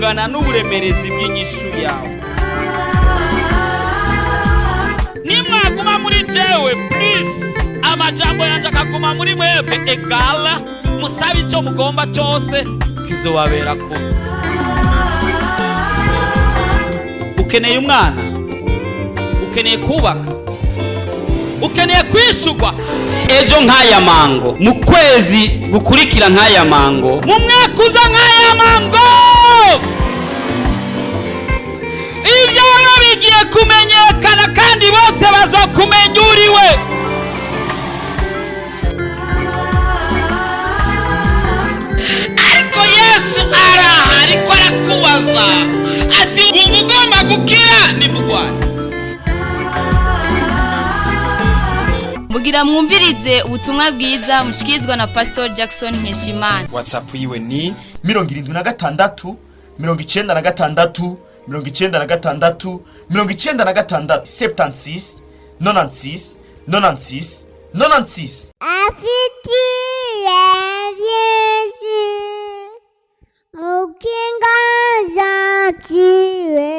bivana n'uburemerezi bw'inyishu yawe. Nimwaguma muri jewe please, amajambo yanje akaguma muri mwebwe egala, musabe ico mugomba cyose kizobabera ko. Ukeneye umwana, ukeneye kubaka, ukeneye kwishurwa ejo nk'aya mango, mu kwezi gukurikira nk'aya mango, mu mwaka uza nk'aya mango, ibyawe bigiye kumenyekana kandi bose bazokumenya uriwe. Ariko Yesu araha, ariko arakubaza ati ubu ugomba gukira nimugwane. Mugira mwumvirize ubutumwa bwiza mushikizwa na Pastor Jackson Nkeshimana. WhatsApp yiwe ni 76 96 96 96 76 96 96 96. Afiti Yesu mukinga zatiwe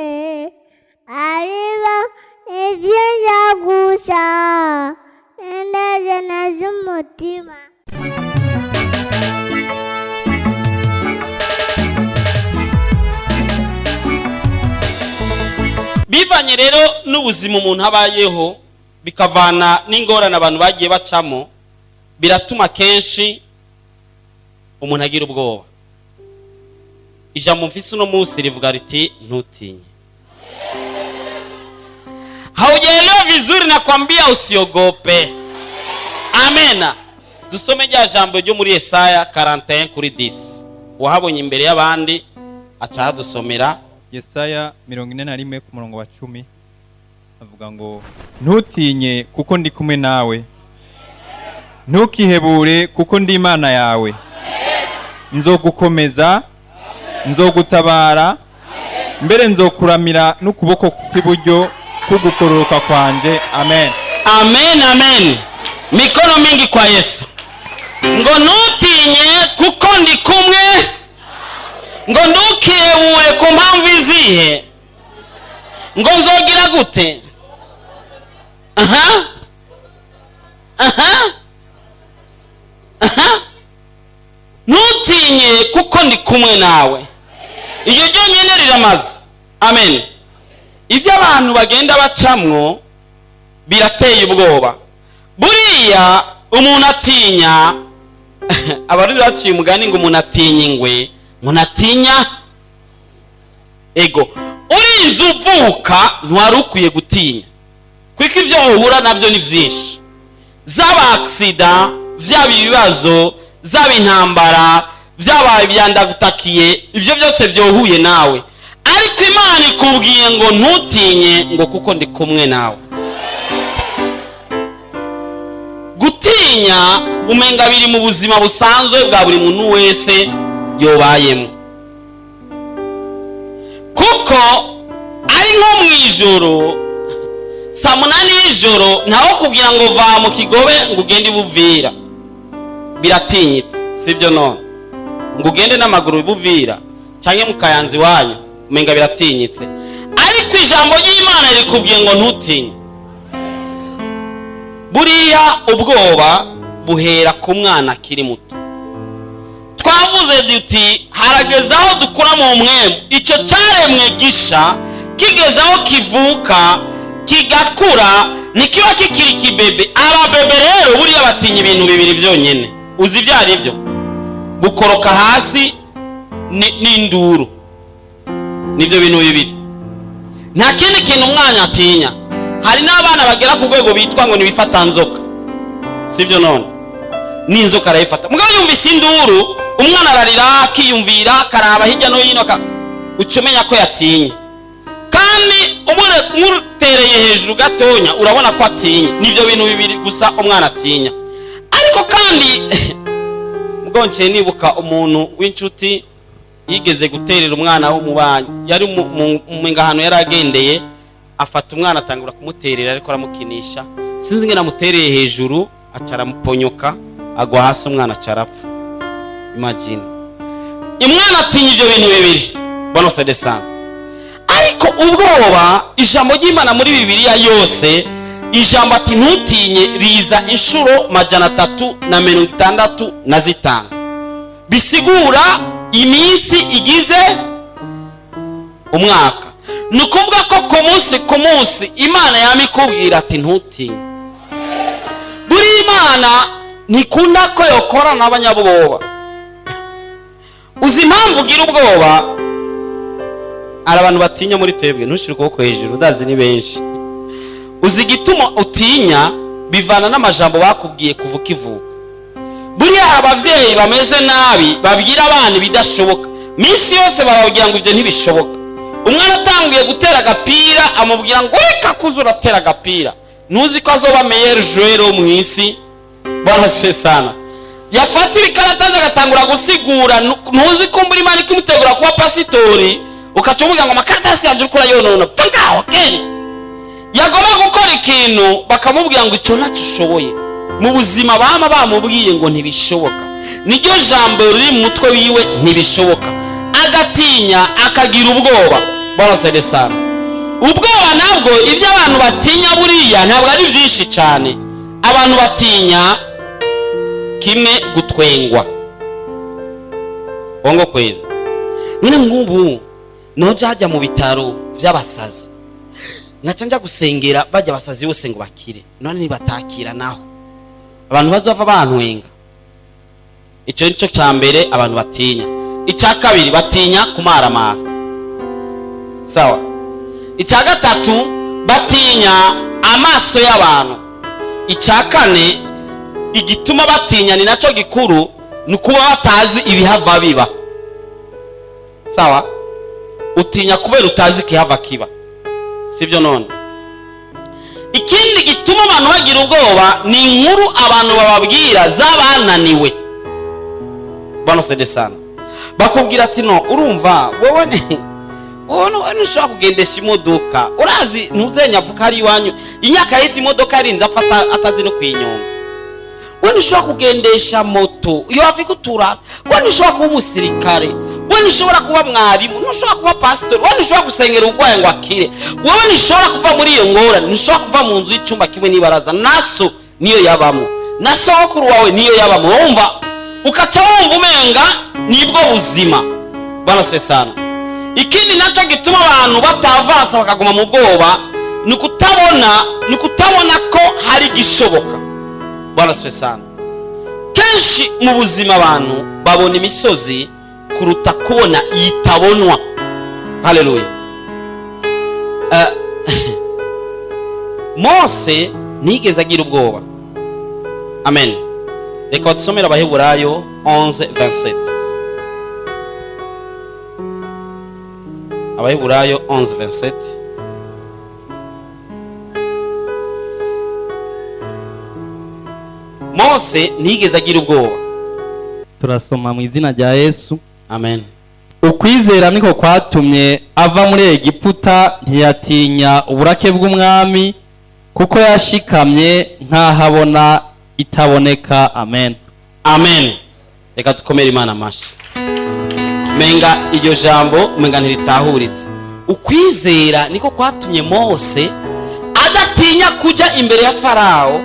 arriva et vient jagusa endaje na zumutima. Bivanye rero n'ubuzima umuntu abayeho bikavana n'ingorane abantu bagiye bacamo, biratuma kenshi umuntu agira ubwoba. Ijambo mfise uno munsi rivuga riti ntutinye. Haujaelewa vizuri nakwambia usiogope. Amena. Dusome rya jambo ryo muri Yesaya 41:10. Wahabonye imbere y'abandi aca hadusomera Yesaya 41:10 avuga ngo ntutinye kuko ndi kumwe nawe, ntukihebure kuko ndi Imana yawe, nzogukomeza, nzogutabara, mbere nzokuramira n'ukuboko kw'iburyo kugukororoka kwanje. Amen. Amen, amen. Mikono mingi kwa Yesu. Ngo ntutinye kuko ndi kumwe, ngo ntukihebure ku mpamvu izihe, ngo nzogira gute. Ntutinye kuko ndi kumwe nawe. Iyo ryo nyene riramaze. Amen. Ivyo abantu bagenda bacamwo birateye ubwoba. Buriya umuntu atinya abarundi baciye umugani ngo umuntu atinya ingwe, umuntu atinya ego. Urinze uvuka ntwari ukwiye gutinya, kuko ivyo uhura navyo ni vyinshi, zaba accident, vyaba ibibazo, zaba intambara, vyaba ibyandagutakiye, ivyo byose byohuye nawe. Ariko Imana ikubwiye ngo ntutinye, ngo kuko ndi kumwe nawe. Gutinya umenga biri mu buzima busanzwe bwa buri muntu wese yobayemo, kuko ari nko mu ijoro saa 8 y'ijoro ntaho kugira ngo va mu kigobe ngo ugende buvira, biratinyitse sivyo none, ngo ugende n'amaguru buvira canke mu kayanzi wanyu umenga biratinyitse. Ariko ijambo ry'Imana rikubwiye ngo ntutinye. Buriya ubwoba buhera ku mwana akiri muto. Twavuze duti haragezaho dukura mu mwemu, ico caremwe gisha kigezaho kivuka kigakura nikiba kikiri kibebe. Ababebe rero buriya batinya ibintu bibiri vyonyene. Uzi vyari byo? Gukoroka hasi n'induru. Nivyo bintu bibiri. Nta kindi kintu umwana atinya. Hari n'abana bagera ku rwego bitwa ngo nibifata nzoka, sivyo none? Ni inzoka arayifata. Mugabo yumvise induru, umwana ararira akiyumvira, karaba hirya no hino, ucumenya ko yatinye. Kandi umutereye hejuru gatonya urabona ko atinye. Nivyo bintu bibiri gusa umwana atinya. Ariko kandi mugonje nibuka umuntu w'incuti yigeze guterera umwana w'umubanyi, yari umengahano yaragendeye, afata umwana atangura kumuterera ariko aramukinisha, sinzi ngena mutereye hejuru acara muponyoka agwa hasi, umwana acarapfa. Imagine. Umwana atinya ibyo bintu bibiri. bano sedesana. Ariko ubwoba ijambo ry'Imana muri Bibiliya yose ijambo ati ntutinye riza inshuro 365 bisigura iminsi igize umwaka. Nukuvuga ko ku munsi Imana yamikubwira ati ntutinye. Buri Imana ntikunda ko yokora n'abanyabwoba. Uzi impamvu ugira ubwoba? Ari abantu batinya muri twebwe, ntushire ukuboko hejuru, ndazi ni benshi. Uzi igituma utinya bivana n'amajambo bakubwiye kuvuka ivuka. Buriya abavyeyi bameze nabi babwira abana bidashoboka, minsi yose bababwira ngo ivyo ntibishoboka. Umwana atanguye gutera agapira amubwira ngo reka kuzura atera agapira, ntuzi ko azoba meilleur joueur mu isi. Baraswe sana. Yafata ibikarataza agatangura gusigura, ntuzi ko mburi Imana ikimutegura kuba pasitori, ukacumubwira ngo amakaratasi yanje uriko urayonona panga okay. Yagomba gukora ikintu bakamubwira ngo icyo ntacyo ushoboye. Mu buzima bama bamubwiye ngo ntibishoboka, niryo jambo riri mu mutwe wiwe ntibishoboka, agatinya akagira ubwoba. Barasede sana. Ubwoba nabwo ivyo abantu batinya buriya ntabwo ari byinshi cyane. Abantu batinya kimwe gutwengwa. Bongo kweli. None nk'ubu nojajya mu bitaro by'abasazi, ngaca nja gusengera bajya abasazi bose ngo bakire, none nibatakira naho abantu bazova bantwenga. Icyo nico cya mbere abantu batinya. Icya kabiri batinya kumaramara. Sawa. Icya gatatu batinya amaso y'abantu. Icya kane igituma batinya ni naco gikuru, nukuba batazi ibihava biba. Sawa. Utinya kubera utazi kihava kiba, sivyo none? Ikindi gituma abantu bagira ubwoba ni inkuru abantu bababwira zabananiwe. Bano sedesana bakubwira ati no urumva wowe ntushobora kugendesha imodoka, urazi ntuzenyavuka ari iwanyu inyaka y'izi imodoka arinze afata atazi no kwinyonga. Wowe ntushobora kugendesha moto iyo afika uturasa, wowe ntushobora kuba umusirikare, wowe ntushobora kuba mwarimu, ntushobora kuba pastor, wowe ntushobora gusengera urwaye ngo akire, wowe ntushobora kuva muri iyo ngorane, ntushobora kuva mu nzu y'icyumba kimwe n'ibaraza. Naso niyo yabamo, na sogokuru wawe niyo yabamo. Wumva ukaca wumva umenga nibwo buzima. Baraswe sana. Ikindi naco gituma abantu batavansa bakaguma mu bwoba ni kutabona ko hari gishoboka. Baraswe sana. Kenshi mu buzima abantu babona imisozi kuruta kubona itabonwa. Haleluya. Mose nigeze agira ubwoba. Amen. Reka tusomera Abaheburayo 11:27. Abaheburayo 11:27. Mose nigeze agira ubwoba. Turasoma mu izina rya Yesu. Amen. Ukwizera niko kwatumye ava muri Egiputa, ntiyatinya uburake bw'umwami, kuko yashikamye nkahabona itaboneka. Amen. Amen. Reka dukomere Imana amashi. Menga iryo jambo menga ntiritahuritse. Ukwizera niko kwatumye Mose adatinya kuja imbere ya Farao.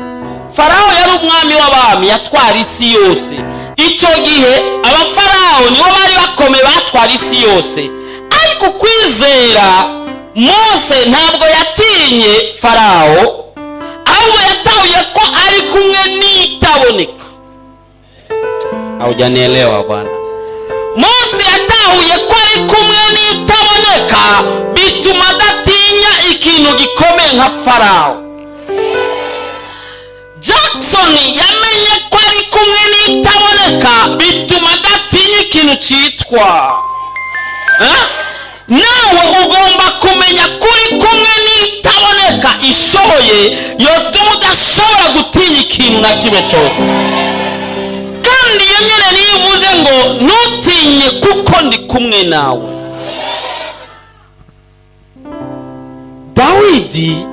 Farao yari umwami w'abami, yatwara isi yose. Icyo gihe abafarao nibo bari bakomeye batwara isi yose. Ariko kwizera Mose ntabwo yatinye Farao, ahubwo yatahuye ko ari kumwe n'itaboneka. Haujanielewa bwana? Mose yatahuye ko ari kumwe n'itaboneka, bituma adatinya ikintu gikomeye nka Farao. Jackson yamenye ko ari kumwe n'itaboneka, bituma adatinya ikintu cyitwa. Nawe ugomba kumenya kuri kumwe n'itaboneka ishoboye yotuma udashobora gutinya ikintu na kimwe cyose. Kandi iyo nyine niyo uvuze ngo ntutinye kuko ndi kumwe nawe. Dawidi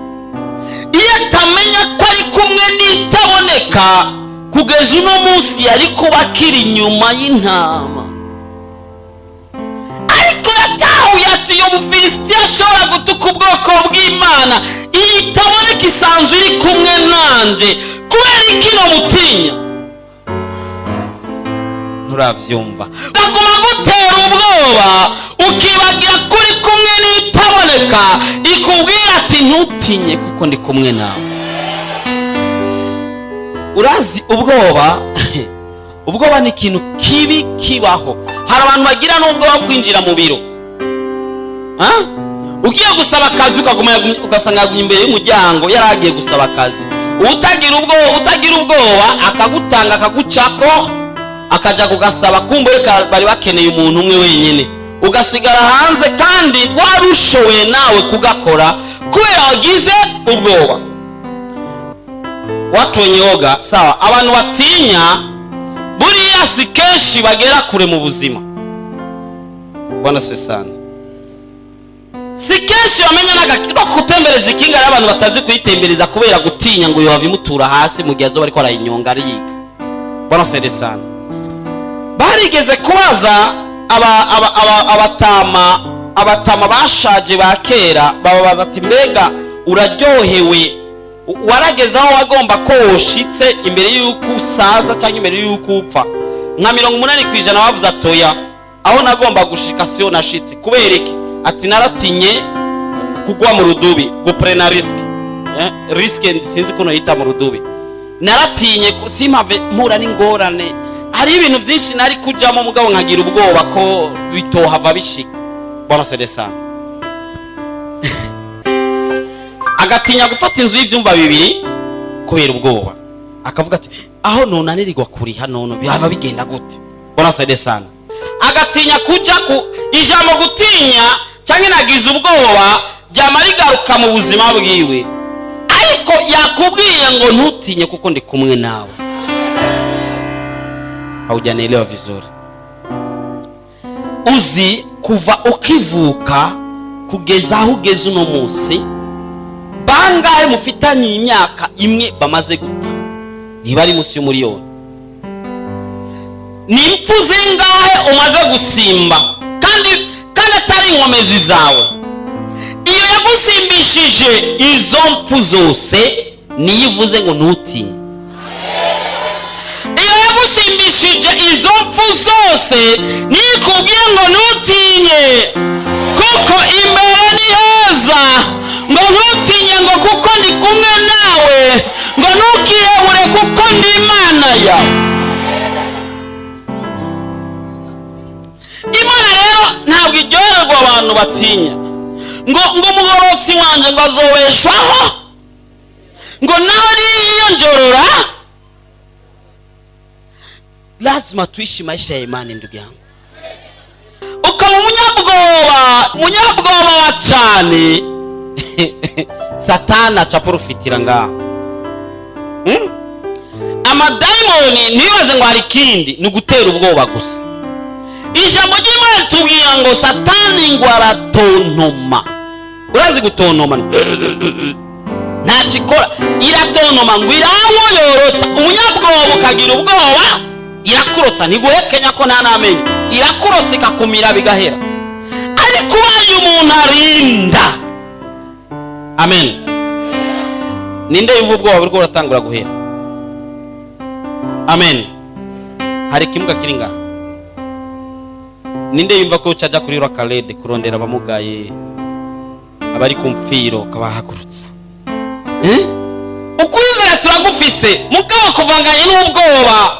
iyo atamenya ko ari kumwe n'itaboneka, kugeza uno munsi yari kuba akiri inyuma y'intama. Ariko yatahuye ati iyo mufilisitiya ashobora gutuka ubwoko bw'Imana iyi itaboneka isanzwe iri kumwe nanje kubera ikino mutinya. Nturavyumva? Ndaguma gutera ubwoba ukibagira kuri kumwe n'itaboneka ikubwira ati ntutinye kuko ndi kumwe nawe. Urazi ubwoba ni ikintu kibi kibaho. Hari abantu bagira n'ubwoba kwinjira mu biro. Ugiye gusaba akazi ugasanga imbere y'umuryango yaragiye gusaba akazi. Utagira ubwoba akagutanga akagucako akaja kugasaba, kumbure bari bakeneye umuntu umwe wenyine, ugasigara hanze kandi warushoboye nawe kugakora kubera wagize ubwoba. Watu wenye oga sawa, abantu batinya buriya si kenshi bagera kure mu buzima. Bwana se sana, si kenshi bamenya no kutembereza ikinga y'abantu batazi kuyitembereza kubera gutinya ngo yoba bimutura hasi mu gihe azoba ariko arayinyonga ariyiga. Bwana se sana, barigeze kubaza abatama bashaje ba kera, bababaza ati mbega uraryohewe, warageze aho wagomba ko woshitse imbere y'uko usaza cyangwa imbere y'uko upfa? Nka 80% bavuze atoya, aho nagomba gushika siyo nashitse. Kubera iki? Ati naratinye kugwa mu rudubi, guprena risk sinzi kuno yita mu rudubi. Naratinye simpave mpura n'ingorane, hari ibintu byinshi nari kujamo mugabo nkagira ubwoba ko bitohava bishika. Bwana Sedesana agatinya gufata inzu y'ivyumba bibiri kubera ubwoba, akavuga ati aho nonanirirwa kuriha none bihava bigenda gute? Bwana Sedesana agatinya kuja ku ijambo gutinya cyangwa nagize ubwoba byamarigaruka mu buzima bwiwe, ariko yakubwiye ngo ntutinye kuko ndi kumwe nawe. Haujanielewa vizuri? Uzi kuva ukivuka kugeza aho ugeze uno munsi, bangahe mufitanye imyaka imwe bamaze gupfa? Ntibari munsi y'umuriyoni. Ni impfu zingahe umaze gusimba kandi atari inkomezi zawe? Iyo yagusimbishije izo mpfu zose niyo ivuze ngo ntutinye. Iyo yagusimbishije izo mpfu zose niyo ikubwiye ngo ntutinye kuko imbere ni heza, ngo ntutinye ngo kuko ndi kumwe nawe, ngo ntukiyebure kuko ndi Imana yawe. Imana rero ntabwo iryoherwa abantu batinya ngo umugororotsi wanje ngo azobeshwaho, ngo nawe niyonjorora. Lazima tuishi maisha ya imani ndugu yangu. Ukaba umunyabwoba wa cyane Satana acaprofitira ngaho. Amadayimoni ntibaze ngo hari kindi, ni gutera ubwoba gusa. Ijambo ry'Imana tubwira ngo Satani ngo aratontoma. Urazi gutontoma? Ntacikora, iratontoma ngo irankoyorotsa. Umunyabwoba ukagira ubwoba, irakurotsa ntiguhekenya ko nta namenye, irakurotsa ikakumira bigahera. Ariko ubaye umuntu arinda, amen, ninde yumva ubwoba buriko buratangura guhera? Amen. Hari kimuga kiri ngaha, ninde yumva ko ucaja kuri Rakalede kurondera abamugaye abari kumfiro kabahagurutsa? Ukwizera turagufise mugabo kuvanganye n'ubwoba.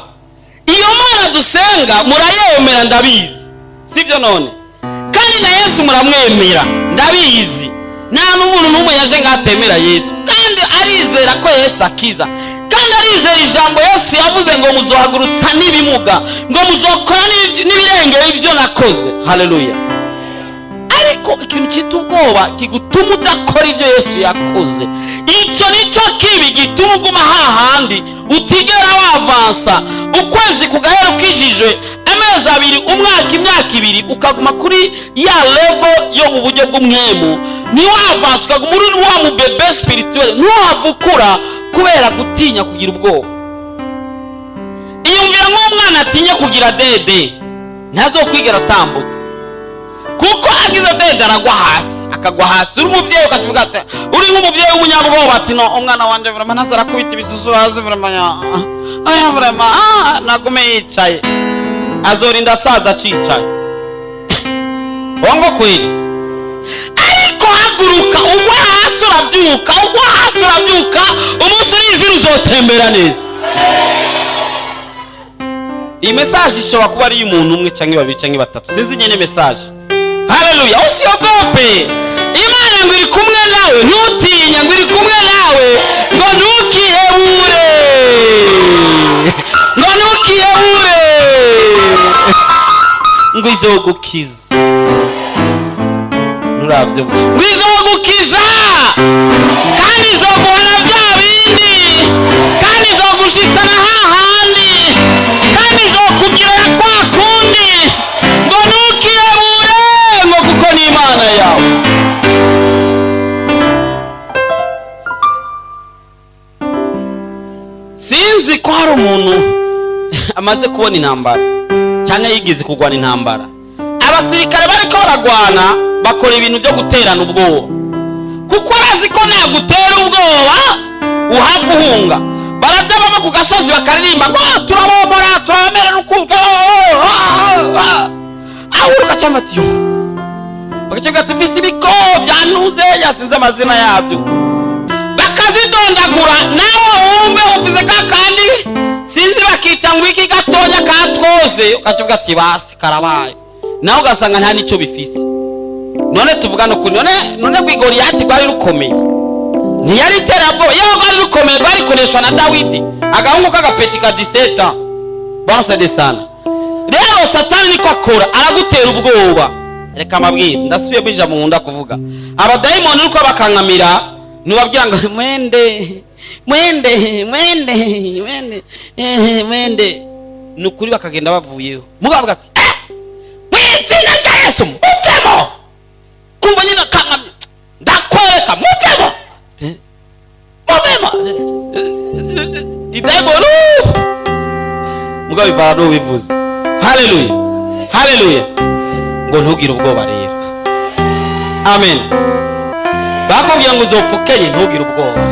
Iyo Mana dusenga murayemera ndabizi, sivyo none? Kandi na Yesu muramwemera ndabizi. Nta n'umuntu n'umwe yaje ngatemera Yesu, kandi arizera ko Yesu akiza, kandi arizera ijambo Yesu yavuze ngo muzohagurutsa n'ibimuga, ngo muzokora n'ibirengera ivyo nakoze. Haleluya. Ariko ikintu cyita ubwoba kigutuma udakora ivyo Yesu yakoze, icyo nicyo kibi gituma uguma hahandi utigera wavansa. Ukwezi kugahera ukijijwe, amezi abiri, umwaka, imyaka ibiri, ukaguma kuri ya level yo mu buryo bw'umwemu, ni wavansa ukaguma uri wa mu bebe spirituel, ntuhavukura kubera gutinya kugira ubwoba. Iyumvira nk'umwana atinya kugira dede, ntazokwigera atambuka kuko agize dede aragwa hasi, akagwa hasi. Uri umuvyeyi ukavuga ati, uri nk'umuvyeyi w'umunyabwoba ati no umwana wanje vraiment ntazara kubita ibisusu hasi vraiment aya vraiment nagume yicaye azorinda asaza acicaye. Wango kweli. Ariko haguruka ugwa hasi urabyuka, ugwa hasi urabyuka, umunsi n'izira uzotembera neza. Iyi message ishobora kuba ari y'umuntu umwe cyangwa babiri cyangwa batatu, sinzi nyene message. Haleluya. Usiyogope, Imana ngo iri kumwe nawe, ntutinya ngo iri kumwe nawe, ngo ntukihebure, ngo ntukihebure, ngo izogukiza. Nuravye ngo izogukiza kandi izoguhana bya bindi kandi izogushitsana hahandi kandi izokugirira kwa kundi, ngo ntukihebure, ngo kuko ni Imana yawe. Sinzi ko hari umuntu amaze kubona intambara cyangwa yigeze kugwana intambara. Abasirikare bariko baragwana bakora ibintu byo guterana ubwoba, kuko arazi ko nagutera ubwoba uhava uhunga. Baraja baba ku gasozi bakaririmba ngo turabomora turabamera n'ukuga awuruka cyangwa ati yo bakavuga tufise ibiko byanuze yasinze amazina yabyo bakazidondagura, nawe wumve ufize kakandi sinzi bakita ngo iki gatonya katwose, ukavuga ati basi karabaye, nawe ugasanga nta nicyo bifise. None tuvugana kuri none gwigoriyati gwari rukomeye, ntiyari terabwo yewe gwari rukomeye, gwari koreshwa na Dawidi agahungu kagapeti ka 17 banse de sana. Rero Satani niko akora, aragutera ubwoba. Reka mabwira ndasubiye kwinjira mu nkunda kuvuga abadayimoni uko bakankamira, nibabwira ngo mwende nukuri bakagenda bavuyeho, mugavuga ati mwizina rya Yesu muvemo, kumva nyina kankamye ndakwereka muvemo idayimoni mugabo ivana n'ubivuze. Haleluya, haleluya. Ngo ntugire ubwoba rero, amen. Bakubwiye ngo uzopfukenye, ntugire ubwoba.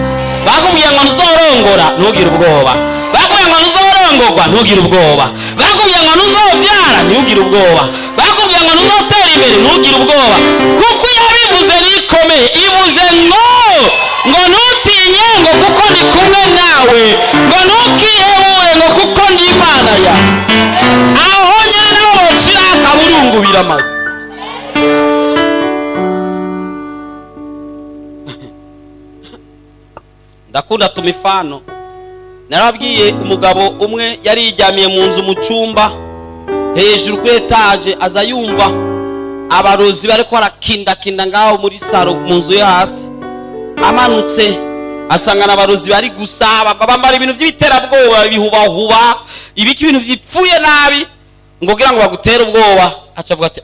Bakubwiye ngo ntuzorongora, ntugire ubwoba. Bakubwiye ngo ntuzorongorwa, ntugire ubwoba. Bakubwiye ngo ntuzovyara, ntugire ubwoba. Bakubwiye ngo ntuzotera imbere, ntugire ubwoba, kuko yabivuze nikomeye. Ivuze ngo ntutinye, ngo kuko ndi kumwe nawe, ngo ntukihebure, ngo kuko ndi Imana yawe. Aho nyene naho boshira akaburungu biramaze. Ndakunda tumifano. Narabwiye umugabo umwe yari yijyamiye mu nzu mu cyumba hejuru kuri etage, aza yumva abarozi bariko barakindakinda ngaho muri saro mu nzu yo hasi. Amanutse asangana abarozi bari gusaba, bambara ibintu by'ibiterabwoba, bihubahuba, ibiki ibintu byipfuye nabi, ngo gira ngo bagutere ubwoba. Acavuga ati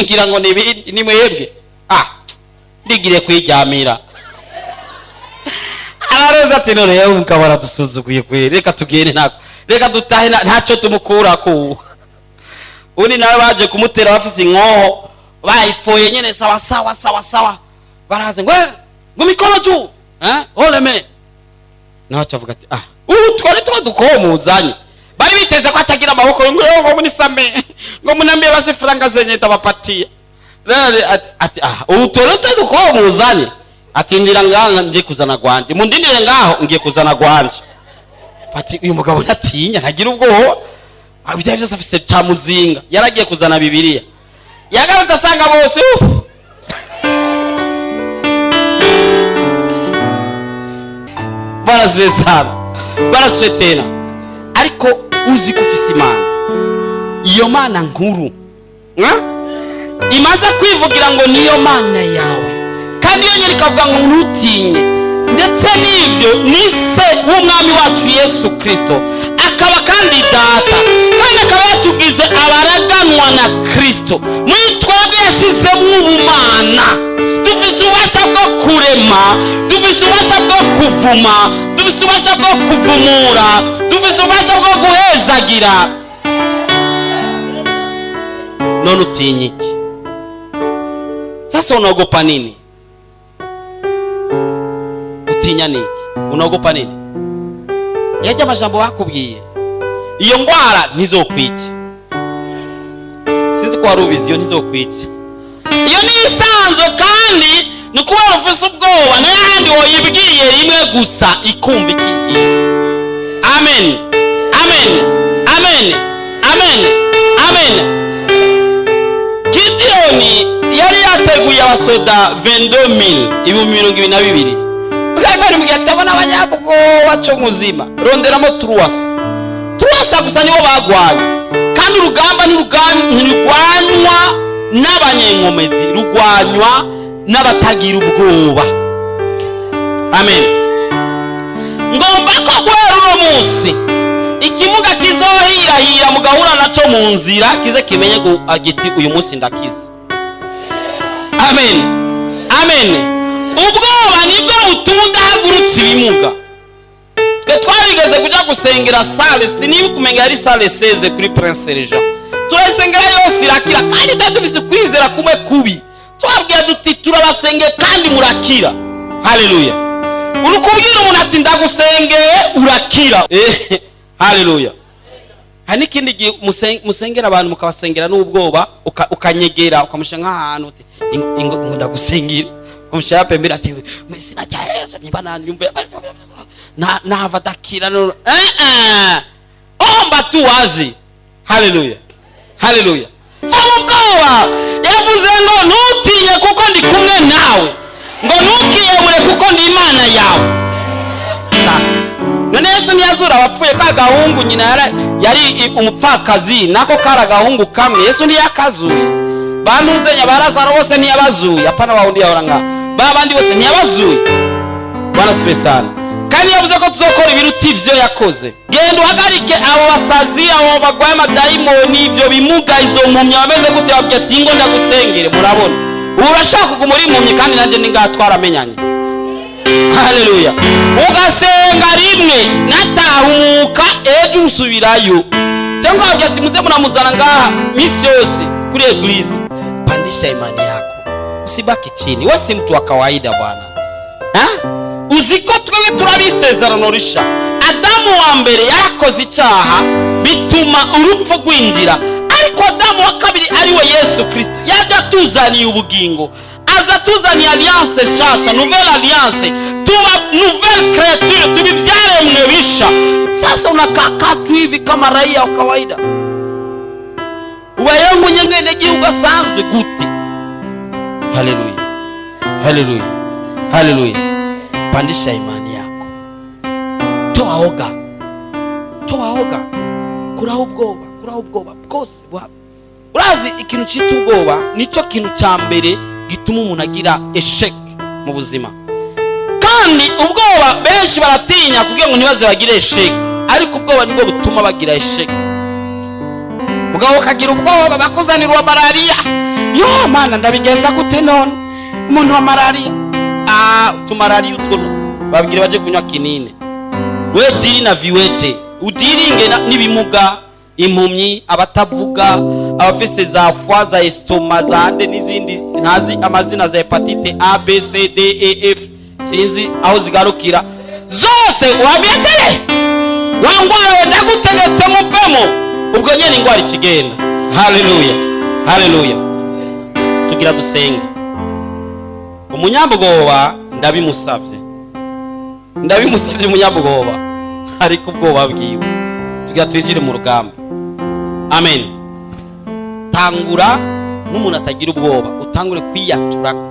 ngira ngo ni mwebwe, ndigire kwijyamira. Araroza ati none yewe mukabara dusuzuguye kwe, reka tugende nako, reka dutahe ntacyo tumukura ko. Undi nawe baje kumutera bafise inkoho, bayifoye nyene sawa baraze ngo mikono juu oleme. Naho acavuga ati twari tuba dukomuzanye, bari biteze ko acagira amaboko ngo munisame, ngo munambie basi franga zenye tabapatia. Ati twari tuba dukomuzanye, ati ndira ngaho ngiye kuzana gwanje, mundindire ngaho ngiye kuzana gwanje. Ati uyu mugabo natinya, ntagira ubwoba, abijya byose afise camuzinga, yaragiye kuzana Bibiliya, yagarutse asanga bose baraswe tena. Ariko uzi ko ufise Imana, iyo Mana nkuru imaze kwivugira ngo niyo Mana yawe, kandi iyo nyeri kavuga ngo ntutinye. Ndetse n'ivyo ni se w'umwami wacu Yesu Kristo, akaba kandi data, kandi akaba yatugize abaraganwa na Kristo. Mwitwabwe yashizemwo ubumana, dufise ubasha bwo kurema, dufise ubasha bwo kuvuma, dufise ubasha bwo kuvumura, dufise ubasha bwo guhezagira. None utinyiki Sasa unaogopa nini? Utinya niki? Unaogopa nini? Yaje amajambo bakubwiye. Iyo ngwara ntizokwica. Sinzi ko warubizi iyo ntizokwica. Iyo ni isanzwe kandi nukubera ufise ubwoba n'ahandi woyibwiye rimwe gusa ikumva ikigiye. Amen. Amen. Amen. Amen. Amen. Gideoni yari yateguye abasoda 22,000 ibihumbi 22. Bwari mu gihe tabona abanyabwoba cyo muzima ronderamo Truwasa gusa nibo bagwanye kandi urugamba ntirugwanywa n'abanyenkomezi rugwanywa n'abatagira ubwoba. Amen. Ngomba ko guhera uno munsi ikimuga kizohirahira mugahura naco mu nzira kize kimenye ngo agiti uyu munsi ndakiza. Amen. Amen. Ubwoba nibwo butuma udahagurutsa ibimuga. Twarigeze kuja gusengera sale sinibi kumenga ari sale 16 kuri Prince Regent. Turasengera yose irakira kandi dufise kwizera kumwe kubi. Twabwiye duti turabasenge kandi murakira. Haleluya. Urukubwira umuntu ati ndagusengeye urakira. Haleluya. Hani kindi gihe musengera abantu mukabasengera n'ubwoba ukanyegera ukamusha nk'ahantu uti ndagusengera. Kumusha pembera ati mwisi na Yesu niba nanyumbe nava dakira no omba tu wazi. Haleluya. Haleluya. Ubwoba yavuze ngo ntutinye kuko ndi kumwe nawe, ngo ntukiyebure kuko ndi Imana yawe. Sasa none Yesu ntiyazura abapfuye ka gahungu nyina yari umupfakazi nako kara gahungu kamwe Yesu ntiyakazuye. Banuzenya barazaro bose ntiyabazuye apana bawundi yahoranga babandi bose ntiyabazuye. Bwana sibe sana. Kandi yavuze ko tuzokora ibiruti ivyo yakoze. Genda uhagarike abo basazi abo bagwaye amadayimoni ivyo bimuga izo mpumyi bameze gute babwiye ati ngo ndagusengere. Murabona urashaka kuguma uri impumyi kandi nanje ningatwara amenyanye. Haleluya. Ugasenga rimwe natahumuka ejo usubirayo cyangwa babwiye ati muze munamuzana ngaha misi yose kuri eglise. Pandisha imani yako usibaki chini. Wewe si mtu wa kawaida bwana. Uziko twebwe turabisezerano risha. Adamu wa mbere yarakoze icyaha bituma urupfu rwinjira, ariko Adamu wa kabiri ari we Yesu Kristo yaje atuzaniye ubugingo, aza tuzaniye alliance shasha, nouvelle alliance, tuba nouvelle créature, tubivyaremwe bisha. Sasa unakaa tu hivi kama raia wa kawaida, ubayengu nyengene gihugu asanzwe gute. Haleluya. Haleluya. Haleluya. Pandisha imani yako. Toa oga. Toa oga. Kuraho ubwoba bwose bwa. Urazi ikintu cyita ubwoba nico kintu cya mbere gituma umuntu agira eshek mu buzima. Kandi ubwoba benshi baratinya kugira ngo ntibaze bagire eshek, ariko ubwoba nibwo butuma bagira eshek. Mugabo kagira ubwoba bakuzanirwa malaria. Yo mana ndabigenza gute none umuntu wa malaria? Tumarari utwo babwire baje kunywa kinini. We diri na viwete udiringe nibimuga, impumyi, abatavuga, abafise za foie za estoma za ande n'izindi ntazi amazina za hepatite A B C D E F sinzi aho zigarukira zose wabiyetere wangwara ndagutegetse muvemo ubwo nyene ingwara ikigenda. Haleluya. Haleluya. Tugira dusenge. Umunyabwoba ndabimusavye umunyabwoba ariko ubwoba bwiwe tugira twinjire mu rugamba. Amen. Tangura n'umuntu atagira ubwoba, utangure kwiyaturako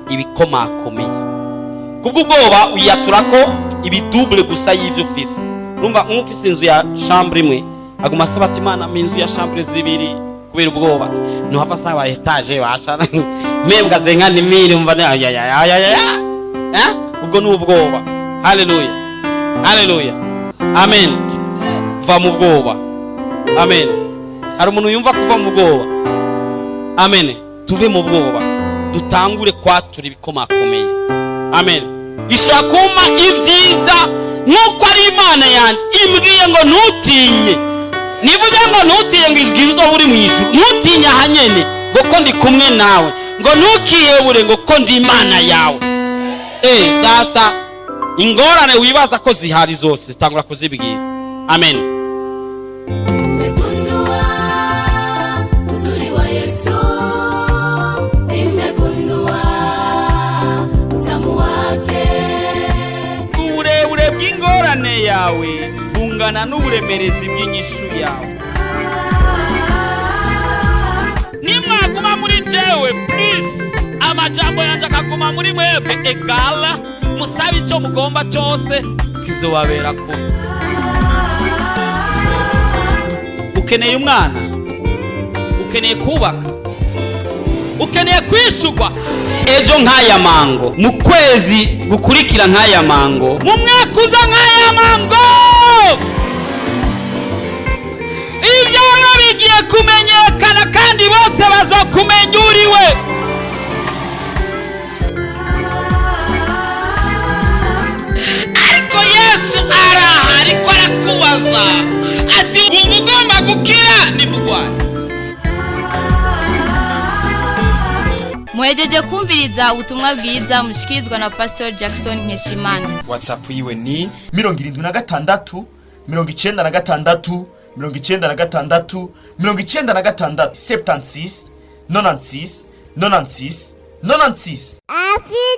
ibikomakomeye. Kubwo ubwoba uyaturako ibidouble gusa y'ivyo ufise. Numva nk'ufise inzu ya chambre imwe aguma asaba ati Imana inzu ya chambre zibiri kubera ubwoba. No hava saba etage washana membwa zenga ni miri umva ubwo n'ubwoba. Haleluya. Haleluya. Amen. Va mu bwoba. Amen. Hari umuntu yumva kuva mu bwoba. Amen. Tuve mu bwoba dutangure kwatura ibikomakomeye. Amen. Ishakuma ivyiza nuko ari Imana yanje imbwiye ngo ntutinye. Nivuze ngo ntutinye ngo izgizo buri mu ijuru. Ntutinye hanyene kuko ndi kumwe nawe. ngo ntukiyebure ngo ko ndi imana yawe. Sasa ingorane wibaza ko zihari zose zitangura kuzibwira. Amen. Nimegundua uzuri wa Yesu, nimegundua utamu wake. Uburebure bw'ingorane yawe bungana n'uburemerezi bw'inyishu yawe. Nimwaguma muri jewe, please, amajambo yanje akaguma muri mwebwe, egala musabe icyo mugomba cyose kizobabera ko. Ukeneye umwana, ukeneye kubaka, ukeneye kwishugwa ejo nk'aya mango, mu kwezi gukurikira nk'aya mango, mu mwaka uza nk'aya mango, ibyawe bigiye kumenyekana kandi bose bazokumenya uriwe. Ariko Yesu araha, ariko arakubaza ati ubu ugomba gukira ni mugwayi. muhejeje kumviriza ubutumwa bwiza mushikirizwa na Pastor Jackson Nkeshimana. WhatsApp yiwe ni 76 96 96 96 76 96 96 96. Afite